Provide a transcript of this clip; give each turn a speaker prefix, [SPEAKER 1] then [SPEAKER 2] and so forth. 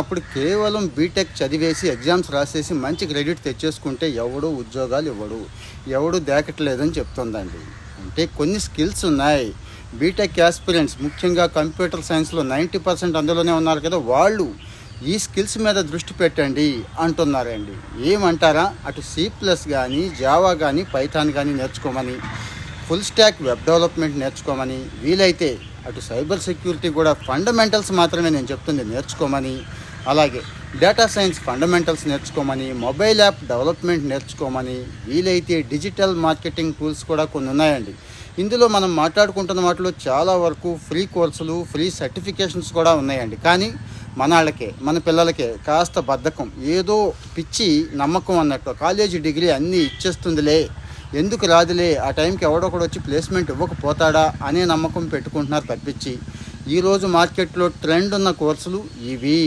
[SPEAKER 1] అప్పుడు కేవలం బీటెక్ చదివేసి ఎగ్జామ్స్ రాసేసి మంచి క్రెడిట్ తెచ్చేసుకుంటే ఎవడు ఉద్యోగాలు ఇవ్వడు, ఎవడు దేకట్లేదని చెప్తుందండి. అంటే కొన్ని స్కిల్స్ ఉన్నాయి. బీటెక్ యాస్పిరెంట్స్ ముఖ్యంగా కంప్యూటర్ సైన్స్లో 90% అందులోనే ఉన్నారు కదా, వాళ్ళు ఈ స్కిల్స్ మీద దృష్టి పెట్టండి అంటున్నారండి. ఏమంటారా, అటు C+ కానీ, జావా కానీ, పైథాన్ కానీ నేర్చుకోమని, ఫుల్ స్టాక్ వెబ్ డెవలప్మెంట్ నేర్చుకోమని, వీలైతే అటు సైబర్ సెక్యూరిటీ కూడా ఫండమెంటల్స్ మాత్రమే నేను చెప్తుంది నేర్చుకోమని, అలాగే డేటా సైన్స్ ఫండమెంటల్స్ నేర్చుకోమని, మొబైల్ యాప్ డెవలప్మెంట్ నేర్చుకోమని, వీలైతే డిజిటల్ మార్కెటింగ్ టూల్స్ కూడా కొన్ని ఉన్నాయండి. ఇందులో మనం మాట్లాడుకుంటున్న వాటిలో చాలా వరకు ఫ్రీ కోర్సులు, ఫ్రీ సర్టిఫికేషన్స్ కూడా ఉన్నాయండి. కానీ మన పిల్లలకే కాస్త బద్ధకం, ఏదో పిచ్చి నమ్మకం అన్నట్టు, కాలేజీ డిగ్రీ అన్నీ ఇచ్చేస్తుందిలే, ఎందుకు రాదులే, ఆ టైంకి ఎవడొకడు వచ్చి ప్లేస్మెంట్ ఇవ్వకపోతాడా అనే నమ్మకం పెట్టుకుంటున్నారు తప్పించి ఈరోజు మార్కెట్లో ట్రెండ్ ఉన్న కోర్సులు ఇవి.